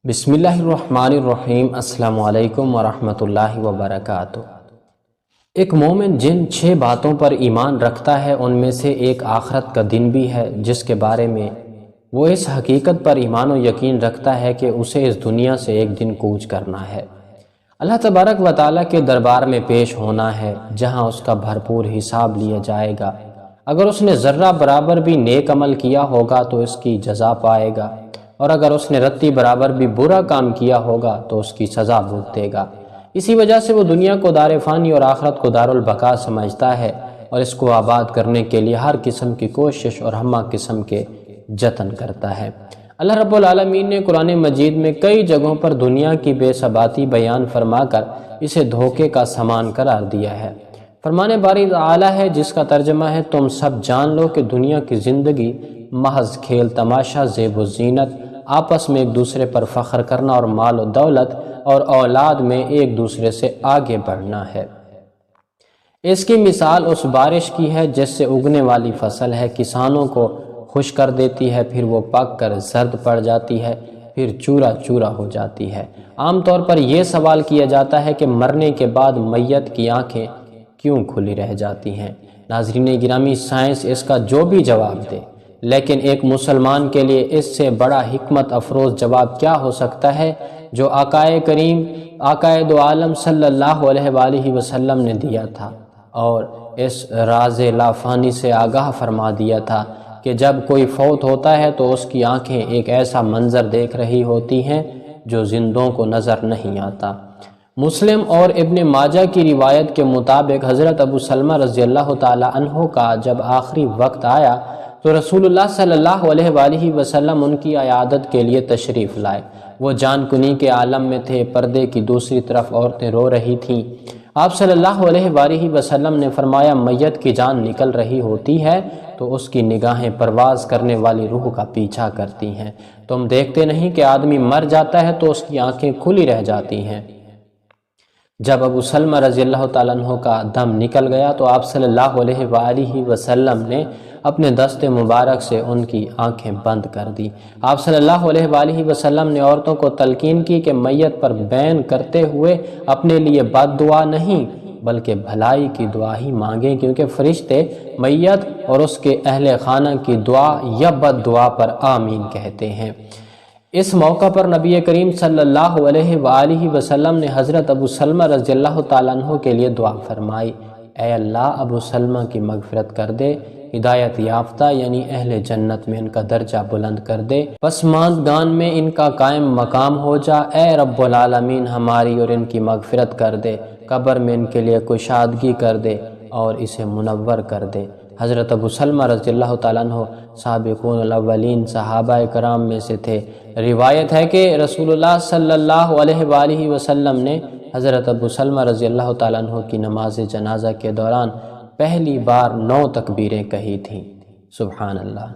بسم اللہ الرحمن الرحیم۔ السلام علیکم ورحمۃ اللہ وبرکاتہ۔ ایک مومن جن 6 باتوں پر ایمان رکھتا ہے ان میں سے ایک آخرت کا دن بھی ہے، جس کے بارے میں وہ اس حقیقت پر ایمان و یقین رکھتا ہے کہ اسے اس دنیا سے ایک دن کوچ کرنا ہے، اللہ تبارک و تعالیٰ کے دربار میں پیش ہونا ہے، جہاں اس کا بھرپور حساب لیا جائے گا۔ اگر اس نے ذرہ برابر بھی نیک عمل کیا ہوگا تو اس کی جزا پائے گا، اور اگر اس نے رتی برابر بھی برا کام کیا ہوگا تو اس کی سزا بھگتے گا۔ اسی وجہ سے وہ دنیا کو دار فانی اور آخرت کو دار البقا سمجھتا ہے، اور اس کو آباد کرنے کے لیے ہر قسم کی کوشش اور ہمہ قسم کے جتن کرتا ہے۔ اللہ رب العالمین نے قرآن مجید میں کئی جگہوں پر دنیا کی بے ثباتی بیان فرما کر اسے دھوکے کا سامان قرار دیا ہے۔ فرمان باری اعلیٰ ہے، جس کا ترجمہ ہے تم سب جان لو کہ دنیا کی زندگی محض کھیل تماشا، زیب و زینت، آپس میں ایک دوسرے پر فخر کرنا اور مال و دولت اور اولاد میں ایک دوسرے سے آگے بڑھنا ہے۔ اس کی مثال اس بارش کی ہے جس سے اگنے والی فصل ہے، کسانوں کو خوش کر دیتی ہے، پھر وہ پک کر زرد پڑ جاتی ہے، پھر چورا چورا ہو جاتی ہے۔ عام طور پر یہ سوال کیا جاتا ہے کہ مرنے کے بعد میت کی آنکھیں کیوں کھلی رہ جاتی ہیں؟ ناظرین گرامی، سائنس اس کا جو بھی جواب دے، لیکن ایک مسلمان کے لیے اس سے بڑا حکمت افروز جواب کیا ہو سکتا ہے جو آقائے کریم، آقائے دو عالم صلی اللہ علیہ وآلہ وسلم نے دیا تھا، اور اس راز لافانی سے آگاہ فرما دیا تھا کہ جب کوئی فوت ہوتا ہے تو اس کی آنکھیں ایک ایسا منظر دیکھ رہی ہوتی ہیں جو زندوں کو نظر نہیں آتا۔ مسلم اور ابن ماجہ کی روایت کے مطابق حضرت ابو سلمہ رضی اللہ تعالی عنہ کا جب آخری وقت آیا تو رسول اللہ صلی اللہ علیہ وآلہ وسلم ان کی عیادت کے لیے تشریف لائے۔ وہ جان کنی کے عالم میں تھے، پردے کی دوسری طرف عورتیں رو رہی تھیں۔ آپ صلی اللہ علیہ وآلہ وسلم نے فرمایا، میت کی جان نکل رہی ہوتی ہے تو اس کی نگاہیں پرواز کرنے والی روح کا پیچھا کرتی ہیں۔ تم دیکھتے نہیں کہ آدمی مر جاتا ہے تو اس کی آنکھیں کھلی رہ جاتی ہیں۔ جب ابو سلمہ رضی اللہ تعالیٰ عنہ کا دم نکل گیا تو آپ صلی اللہ علیہ وآلہ وسلم نے اپنے دست مبارک سے ان کی آنکھیں بند کر دی۔ آپ صلی اللہ علیہ وآلہ وسلم نے عورتوں کو تلقین کی کہ میت پر بین کرتے ہوئے اپنے لیے بد دعا نہیں بلکہ بھلائی کی دعا ہی مانگیں، کیونکہ فرشتے میت اور اس کے اہل خانہ کی دعا یا بد دعا پر آمین کہتے ہیں۔ اس موقع پر نبی کریم صلی اللہ علیہ وآلہ وسلم نے حضرت ابو سلمہ رضی اللہ تعالیٰ عنہ کے لیے دعا فرمائی، اے اللہ ابو سلمہ کی مغفرت کر دے، ہدایت یافتہ یعنی اہل جنت میں ان کا درجہ بلند کر دے، پسماندگان میں ان کا قائم مقام ہو جا، اے رب العالمین ہماری اور ان کی مغفرت کر دے، قبر میں ان کے لیے کشادگی کر دے اور اسے منور کر دے۔ حضرت ابو سلمہ رضی اللہ تعالیٰ عنہ سابقون الاولین صحابہ کرام میں سے تھے۔ روایت ہے کہ رسول اللہ صلی اللہ علیہ وآلہ وسلم نے حضرت ابو سلمہ رضی اللہ تعالیٰ عنہ کی نماز جنازہ کے دوران پہلی بار 9 تکبیریں کہی تھیں۔ سبحان اللہ۔